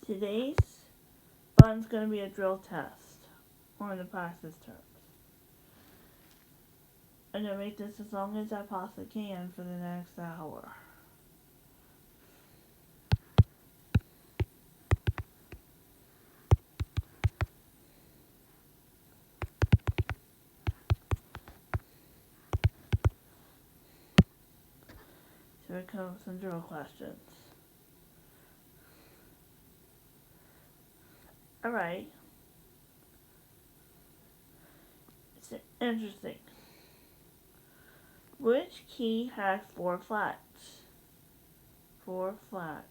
Today's fun's going to be a drill test on the Praxis terms. I'm going to make this as long as I possibly can for the next hour. So here comes some drill questions. Alright. It's interesting. Which key has 4 flats? 4 flats.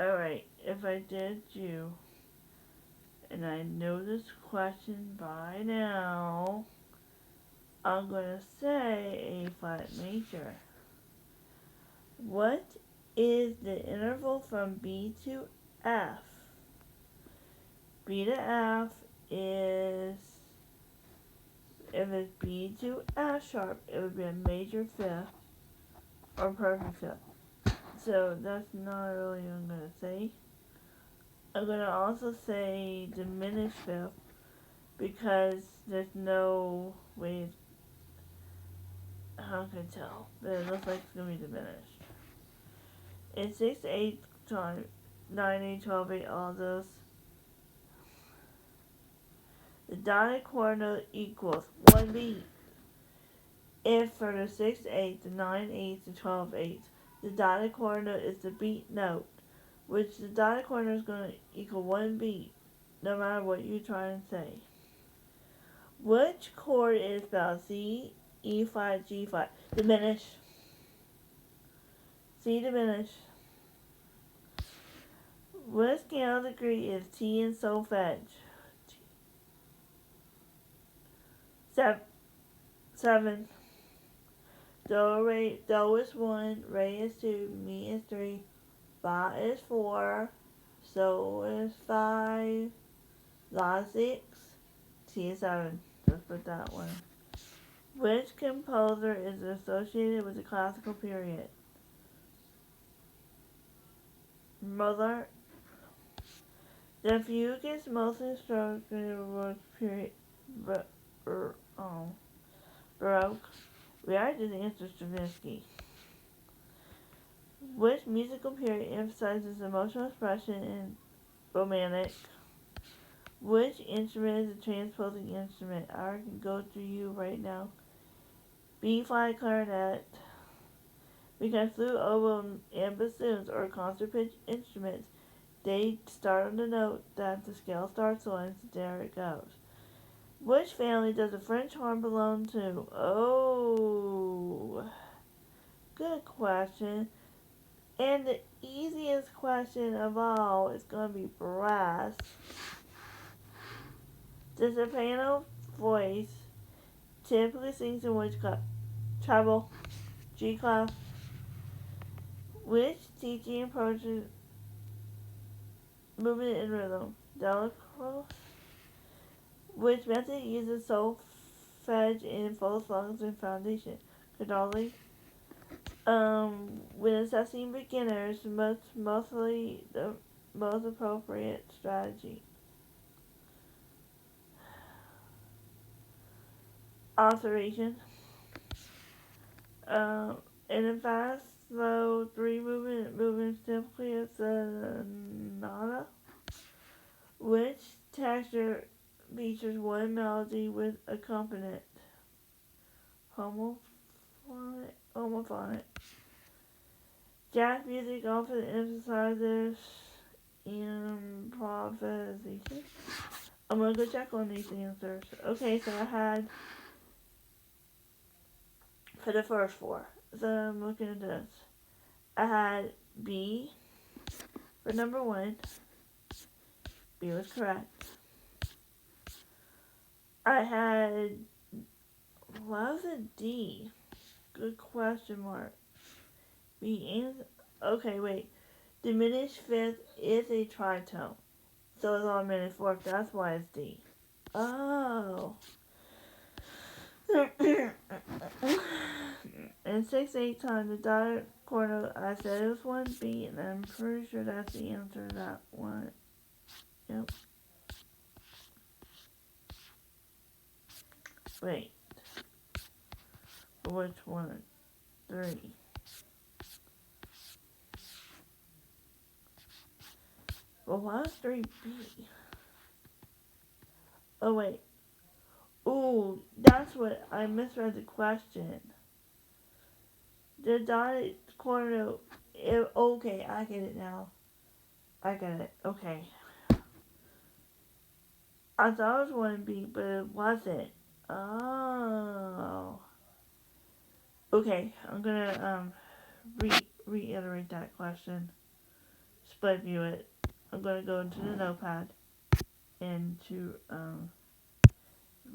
Alright, if I did you, and I know this question by now, I'm going to say A flat major. What is the interval from B to F? B to F is, if it's B to F sharp, it would be a major fifth or perfect fifth. So that's not really what I'm going to say. I'm going to also say diminished fifth because there's no way, how can I tell? But it looks like it's going to be diminished. It's 6, 8 times 9, 8, 12, 8, all those. The dotted coordinate equals 1 beat. If for the 6 8, the 9 8, the 12 8, the dotted coordinate is the beat note, which the dotted coordinate is going to equal 1 beat, no matter what you try and say. Which chord is spelled C, E flat, G flat? Diminish. C diminish. What scale degree is T in solfege? 7. Do is 1, re is 2, mi is 3, fa is 4, so is 5, la is 6, ti is 7. Let's put that one. Which composer is associated with the classical period? Mozart. The fugue is mostly struck in the period Baroque. We already did answer Stravinsky. Which musical period emphasizes emotional expression in Romantic? Which instrument is a transposing instrument? I can go to you right now. B flat clarinet. Because flute, oboe, and bassoons are concert pitch instruments, they start on the note that the scale starts on, so there it goes. Which family does the French horn belong to? Oh, good question. And the easiest question of all is going to be brass. The soprano voice typically sings in which clef? Treble, G clef. Which teaching approaches movement and rhythm? Delacroix. Which method uses solfege in full songs and foundation? Cadalli. When assessing beginners, mostly the most appropriate strategy. Alteration. In a fast, slow, 3 movements typically is a sonata. Which texture features one melody with accompaniment? Homophonic. Jazz music often emphasizes improvisation. I'm going to go check on these answers. Okay, so I had, for the first 4, so I'm looking at this. I had B for number 1. B was correct. I had, why was it D? Good question mark. B and, okay, wait. Diminished fifth is a tritone. So it's all diminished fourth. That's why it's D. Oh. And 6 8 times the dotted Corno, I said it was 1B, and I'm pretty sure that's the answer to that one. Yep. Wait. Which one? 3. Well, why was 3B? Oh, wait. Ooh, that's what I misread the question. The dotted corner. Okay, I get it now. I get it. Okay. I thought it was 1B, but it wasn't. Oh. Okay, I'm gonna reiterate that question. Split view it. I'm gonna go into the notepad and to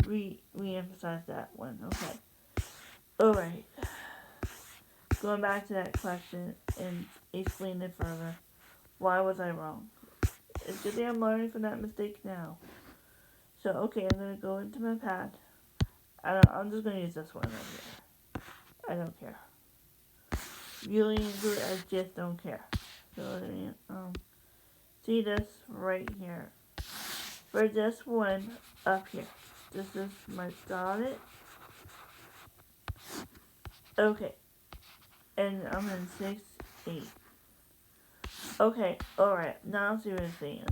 re-emphasize that one. Okay. Alright. Going back to that question and explain it further. Why was I wrong? It's good that I'm learning from that mistake now. So, okay, I'm going to go into my pad. I'm just going to use this one right here. I don't care. Really good, I just don't care. So, see this right here. For this one up here. This is my dotted. Okay. And I'm in 6, 8. Okay, alright. Now see what it's saying.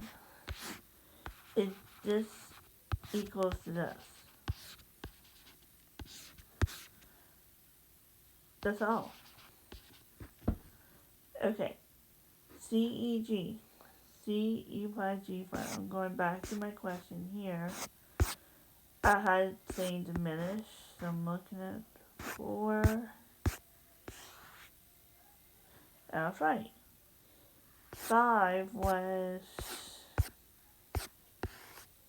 Is this equals to this? That's all. Okay. CEG. CE by G file. I'm going back to my question here. I had saying diminish, so I'm looking at 4. That's right. 5 was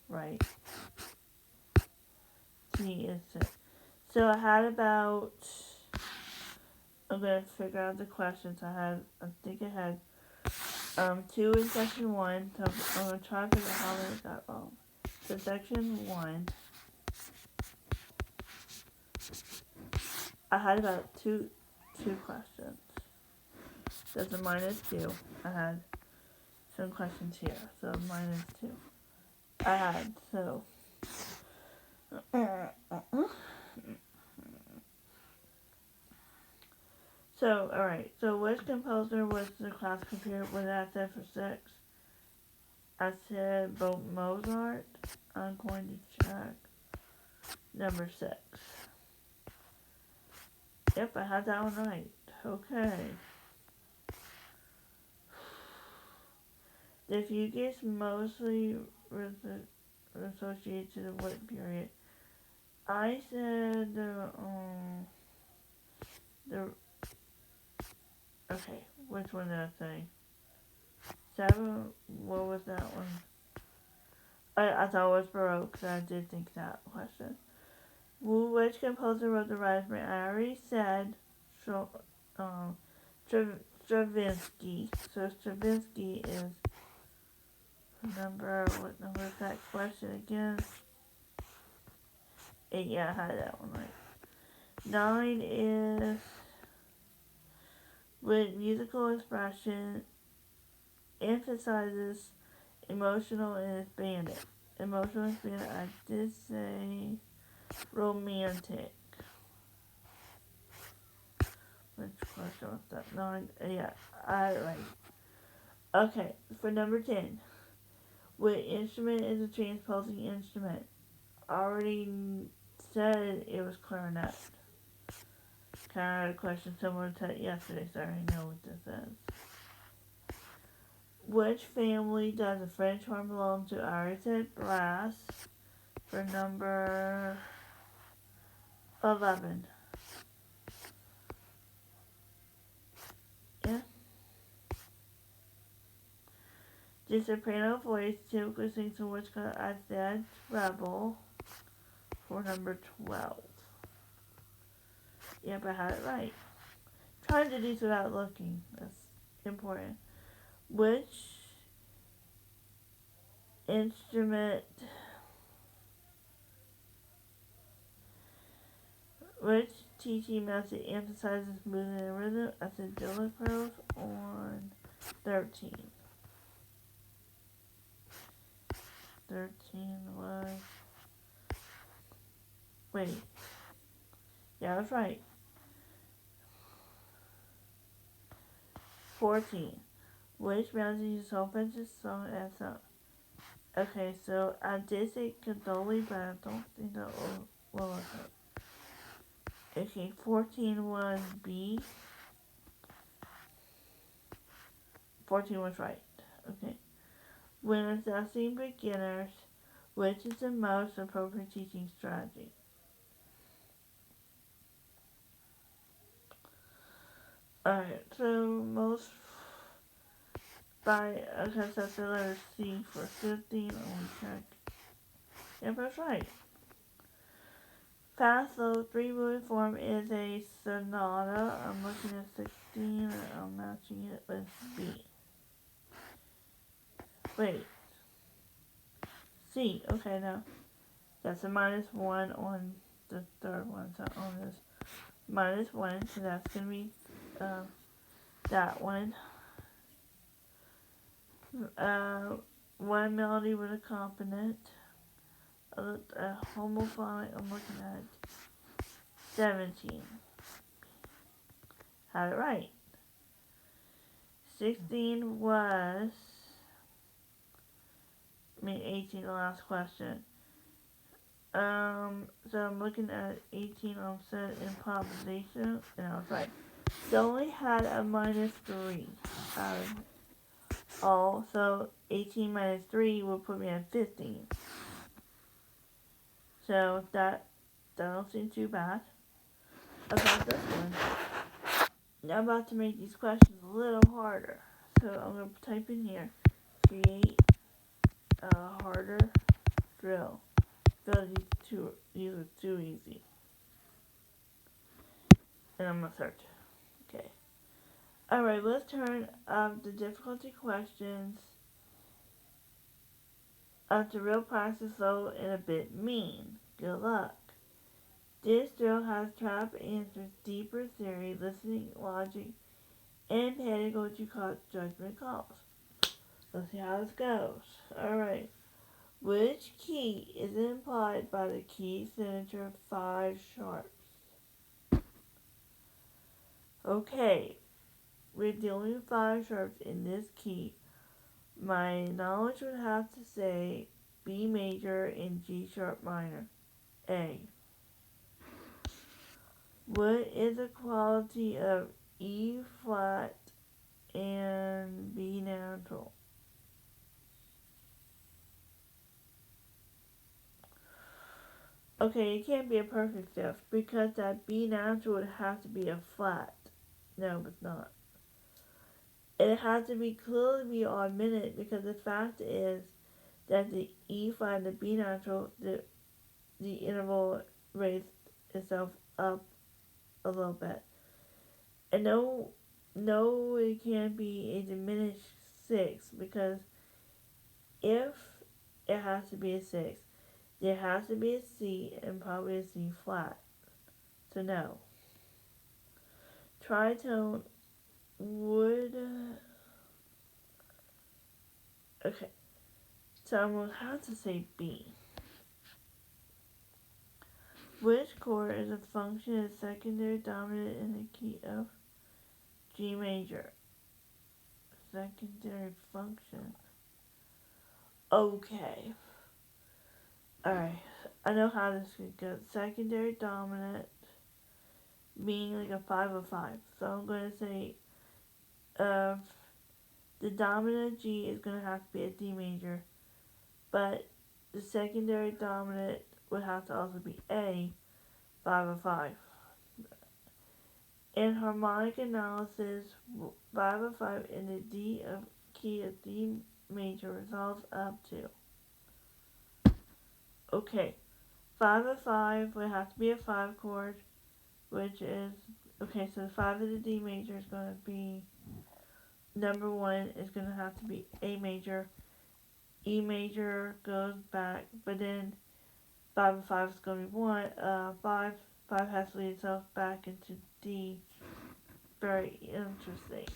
right. T is 6. So I had about, I'm going to figure out the questions I think I had 2 in section 1, so I'm going to try to figure out how I got wrong. So section 1, I had about two questions. There's a -2. I had some questions here, so -2. I had, so. So, alright, so which composer was the class computer? What did I say for 6? I said Mozart. I'm going to check number 6. Yep, I had that one right. Okay. The fugue mostly associated to the what period? I said okay, which one did I say? 7, what was that one? I thought it was Baroque, so I did think that question. Which composer wrote the Raspberry? I already said Stravinsky. So Stravinsky is what number is that question again? 8, yeah, I had that one right. 9 is with musical expression emphasizes emotional and expanded. Emotional and expanded, I did say romantic. Which question was that? 9, yeah, I had it right. Okay, for number 10. What instrument is a transposing instrument? I already said it was clarinet. Kind of a question similar to yesterday, so I already know what this is. Which family does the French horn belong to? I already said brass. For number 11. Yeah. The soprano voice typically sings in which color? I said treble. For number 12. Yep, I had it right. Trying to do this without looking. That's important. Which instrument teaching method emphasizes movement and rhythm? I said Dylan Crows on 13. 13 was... Wait. Yeah, I was right. 14. Which mountain uses Solfenge's song as a... Okay, so I did say Condoli, but I don't think that will look up. Okay, 14 was B. 14 was right. Okay. When assessing beginners, which is the most appropriate teaching strategy? Alright, so most by, okay, so that's the letter C for 15. Let me check. Yep, that's right. Fast, slow, three-moving form is a sonata. I'm looking at 16 and I'm matching it with B. Wait. C. Okay, now. That's a -1 on the third one. So on this -1, so that's going to be that one. One melody with accompaniment. Homophonic, I'm looking at 17. Had it right. 16 was, 18, the last question. So I'm looking at 18 on set improvisation, and I was right. So only had a -3 out of all, so 18 minus 3 will put me at 15. So that don't seem too bad about this one. Now I'm about to make these questions a little harder. So I'm going to type in here, create a harder drill. So these are too easy. And I'm going to search. Okay. Alright, let's turn up the difficulty questions up to real practice level and a bit mean. Good luck. This drill has trap answers, deeper theory, listening, logic, and pedagogy judgment calls. Let's see how this goes. Alright. Which key is implied by the key signature 5 sharps? Okay. We're dealing with 5 sharps in this key. My knowledge would have to say B major and G sharp minor. A. What is the quality of E flat and B natural? Okay, it can't be a perfect fifth because that B natural would have to be a flat. No, it's not. It has to be clearly be odd minute because the fact is that the E flat and the B natural, the interval raised itself up a little bit. And no, it can't be a diminished 6 because if it has to be a 6, there has to be a C and probably a C flat. So no. Tritone would... Okay. So I'm going to have to say B. Which chord is a function of secondary dominant in the key of G major? Secondary function. Okay. Alright. I know how this could go. Secondary dominant being like a 5 of 5. So I'm going to say the dominant G is going to have to be a D major. But the secondary dominant would have to also be A, 5 of 5. In harmonic analysis, 5 of 5 in the key of D major resolves up to. Okay, 5 of 5 would have to be a 5 chord, which is, okay, so 5 of the D major is going to be, number 1 is going to have to be A major. E major goes back, but then 5 of 5 is going to be 5 5 has to lead itself back into D. Very interesting.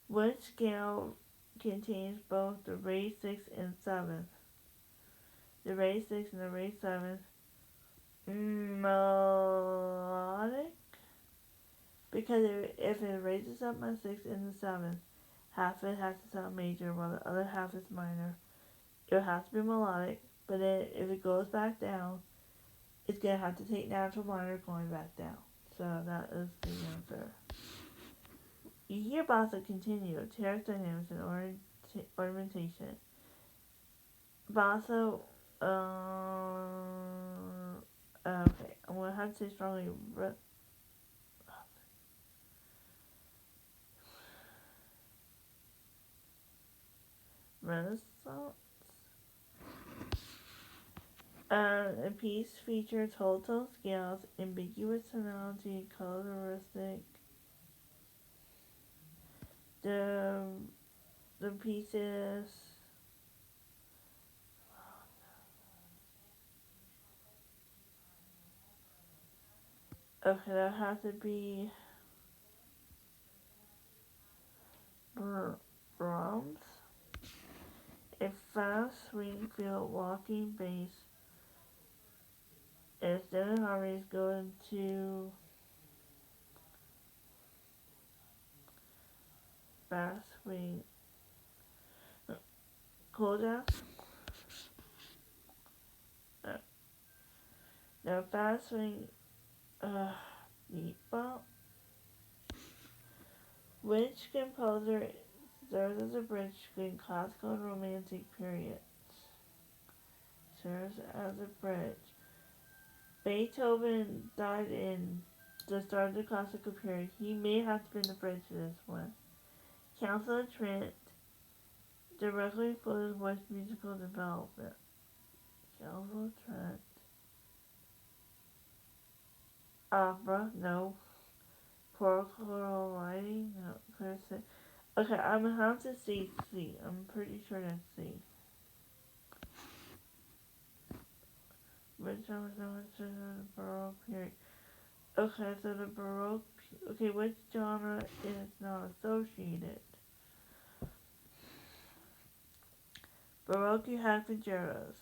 Which scale contains both the raised 6th and 7th? The raised 6th and the raised 7th. Melodic? Because if it raises up my 6th and the 7th, half of it has to sound major while the other half is minor. It has to be melodic, but if it goes back down, it's going to have to take natural minor going back down. So that is the answer. You hear bossa continue, terrace dynamics, and ornamentation. Bossa, okay, I'm going to have to say strongly Renaissance. A piece features whole tone scales, ambiguous tonality, coloristic. The piece is okay. That has to be Brahms. A fast swing feel walking bass. Instead of harmonies go into fast swing. Cool jazz. Now fast swing. Beat bop. Which composer serves as a bridge between classical and romantic periods? Serves as a bridge. Beethoven died in the start of the classical period. He may have been the bridge to this one. Council of Trent directly influenced West musical development. Council of Trent. Opera, no. Choral writing, no. Clear say. Okay, I'm gonna have to say C. I'm pretty sure that's C. Which was the Baroque period? Okay, so the Baroque. Okay, which genre is not associated? Baroque, you have concertos.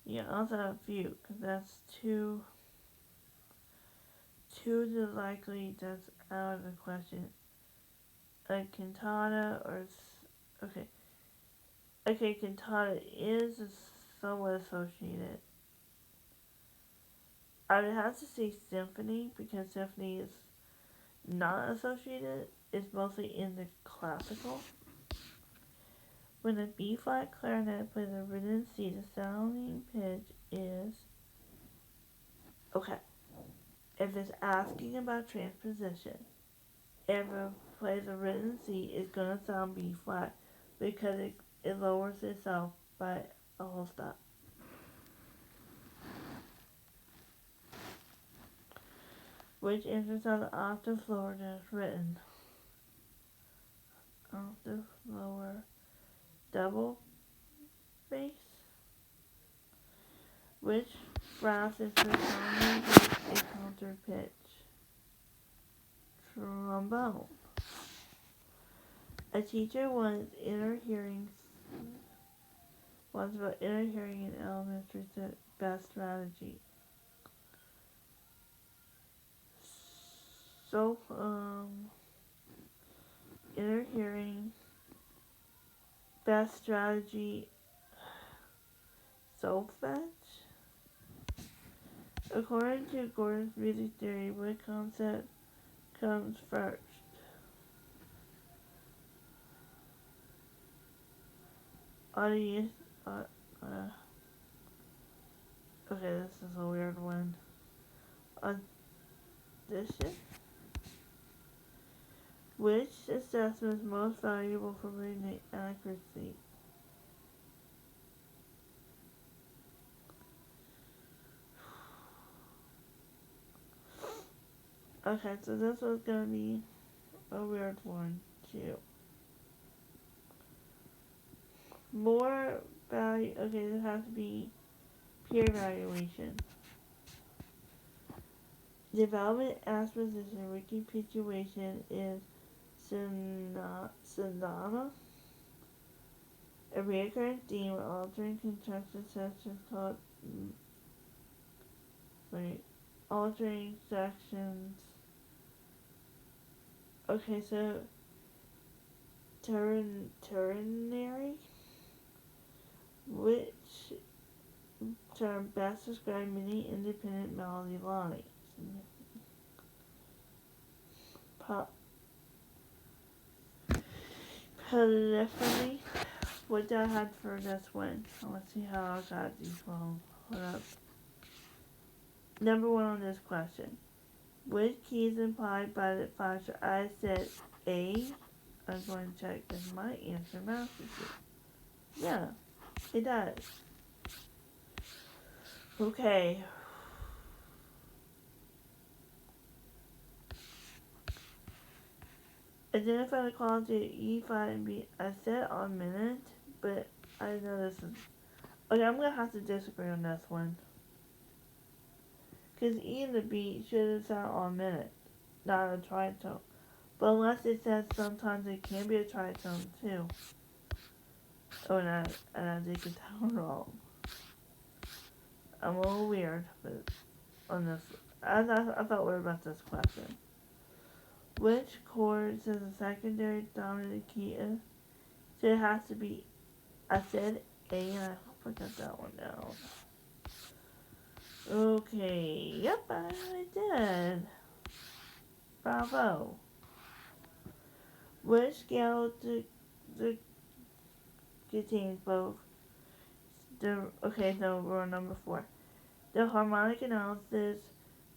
You also have fugue, because that's too likely that's out of the question. A cantata or okay, cantata is somewhat associated. I would have to say symphony because symphony is not associated. It's mostly in the classical. When a B flat clarinet plays a written C, the sounding pitch is okay. If it's asking about transposition, if it plays a written C, it's gonna sound B flat because it lowers itself by a whole step. Which instruments are the octave lower than it's written? Octave lower. Double bass? Which brass instrument commonly gives a counter pitch? Trombone. A teacher wants about inner hearing in elementary best strategy. So, inner hearing, best strategy, solfege. According to Gordon's music theory, what concept comes first? Audience. Okay, this is a weird one. Audition. Which assessment is most valuable for reading accuracy? Okay, so this was gonna be a weird one too. More value. Okay, this has to be peer evaluation. Development aspects in recapitulation is Sadhana, a recurrent theme of altering construction sections called altering sections. Okay, so ternary, which term best describe many independent melody lines. Polyphony. What I had for this one. Let's see how I got these wrong. Hold up. Number 1 on this question. Which key is implied by the factor? I said A. I'm going to check if my answer matches it. Yeah, it does. Okay. Identify the quality of E5 and B. I said augmented, but I know this is... Okay, I'm going to have to disagree on this one. Because E and the B should have sounded augmented, not a tritone. But unless it says sometimes it can be a tritone too. Oh, and I did get that wrong. I'm a little weird, but on this, I felt weird about this question. Which chord says a secondary dominant key is? So it has to be, I said A and I hope I got that one down. Okay, yep, I did. Bravo. Which scale contains both okay, so we're on number 4. The harmonic analysis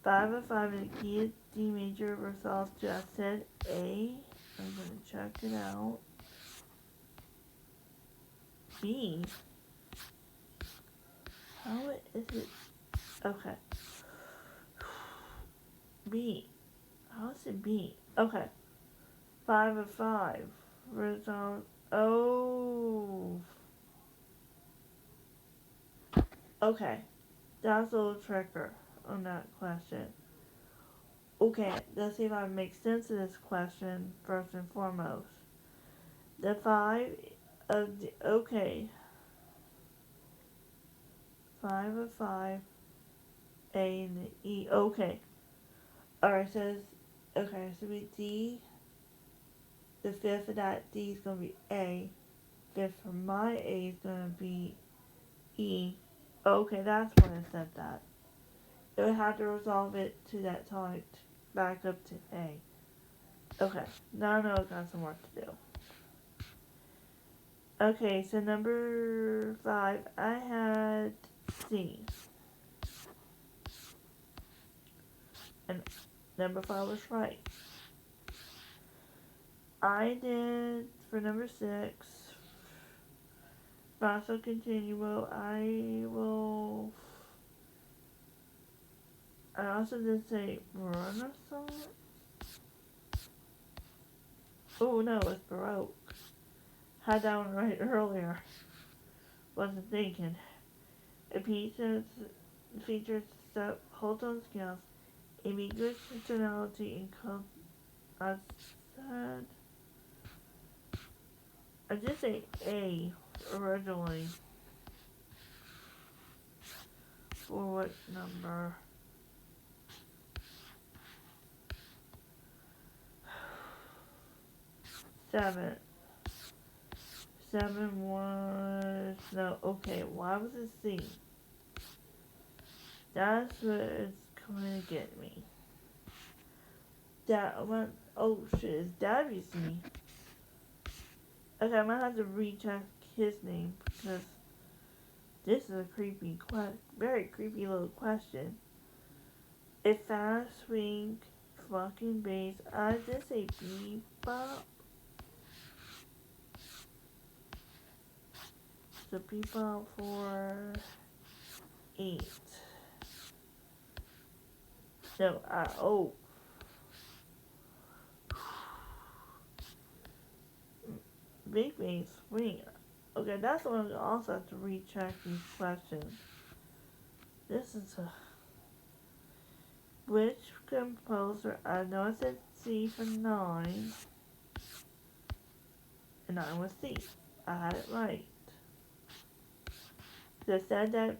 5 of 5 in the key of D major resolves to I said A. I'm going to check it out. B. How is it? Okay. B. How is it B? Okay. 5 of 5 resolves. Oh. Okay. That's a little tricker on that question. Okay, let's see if I make sense of this question first and foremost. The 5 of the, okay. 5 of 5, A and the E, okay. Alright, so we D, the 5th of that D is going to be A, 5th for my A is going to be E. Okay, that's when I said that. It would have to resolve it to that tonic back up to A. Okay, now I know I've got some work to do. Okay, so number 5, I had C. And number 5 was right. I did, for number 6, basso continuo, I also did say Renaissance. Oh no, it's Baroque. Had that one right earlier. Wasn't thinking. It features whole tone scales, ambiguous tonality, and I said, I did say A originally. For what number? 7. 7 was, no, okay, why was it C? That's what it's going to get me. That one, oh shit, it's WC. Okay, I might have to recheck his name because this is a creepy, very creepy little question. A fast swing, fucking bass. I just say bebop. So bebop for 8. No, oh. Big bass swing. Okay, that's the one I also have to recheck these questions. This is a... Which composer, I know I said C for 9, and 9 was C. I had it right. They said that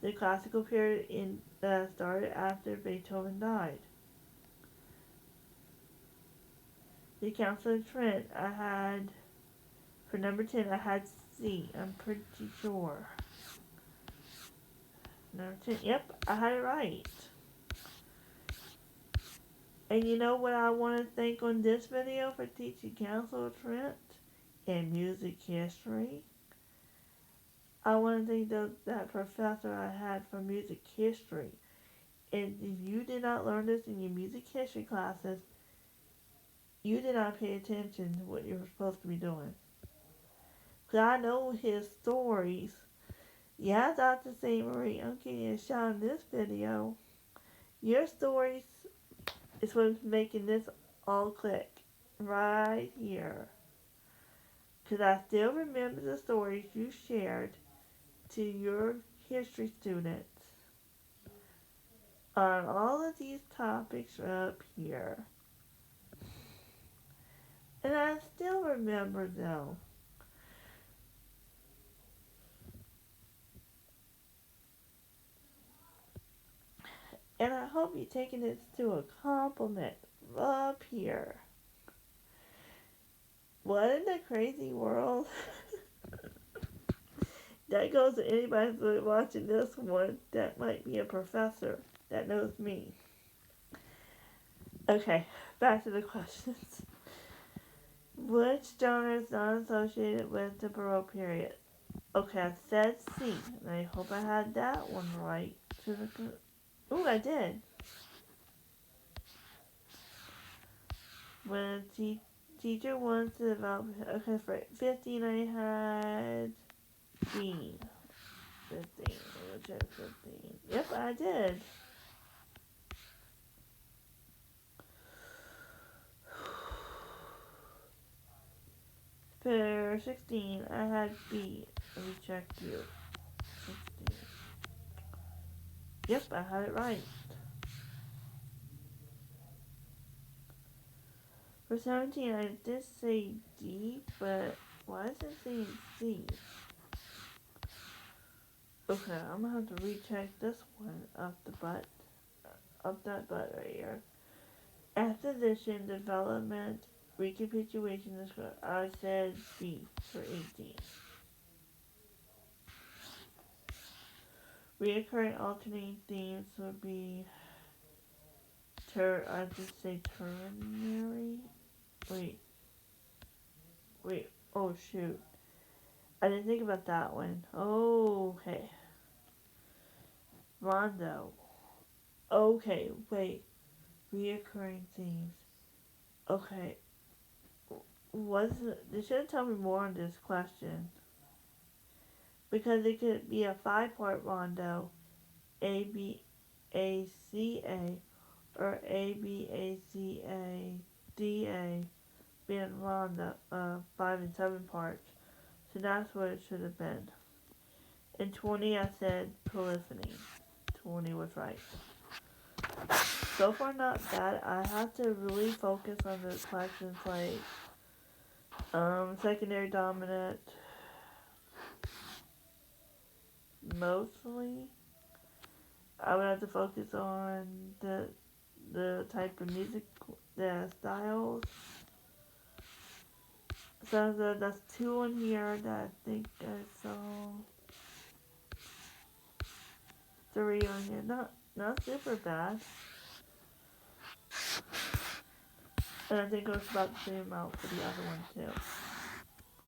the classical period started after Beethoven died. The Council of Trent, I had, for number 10, I had C. I'm pretty sure. Number 10, yep, I had it right. And you know what I want to thank on this video for teaching Council of Trent and music history? I want to thank that professor I had for music history. And if you did not learn this in your music history classes, you did not pay attention to what you were supposed to be doing. Because I know his stories. Yeah, Dr. St. Marie, I'm giving you a shot in this video. Your stories is what's making this all click. Right here. Because I still remember the stories you shared to your history students on all of these topics up here. And I still remember them. And I hope you're taking this to a compliment up here. What in the crazy world? That goes to anybody who's watching this one that might be a professor that knows me. Okay, back to the questions. Which genre is not associated with the Baroque period? Okay, I said C, and I hope I had that one right. Ooh, I did. When a teacher wants to develop... Okay, for 15 I had B. 15. Which is 15. Yep, I did. For 16, I had B. Let me check you. 16. Yep, I had it right. For 17, I did say D, but why is it saying C? Okay, I'm gonna have to recheck this one up that butt right here. Exposition, development, recapitulation, I said B for 18. Reoccurring alternating themes would be I just say ternary. Wait, oh shoot. I didn't think about that one. Oh, okay. Rondo. Okay, wait. Reoccurring themes. Okay. They should have told me more on this question. Because it could be a 5-part rondo. A, B, A, C, A. Or A, B, A, C, A, D, A. Being rondo, 5 and 7 parts. So that's what it should have been. In 20, I said polyphony. 20 was right. So far, not bad. I have to really focus on the questions like secondary dominant. Mostly, I would have to focus on the type of music, the styles. So that's 2 on here that I think I saw. 3 on here. Not super bad. And I think it was about the same amount for the other one too.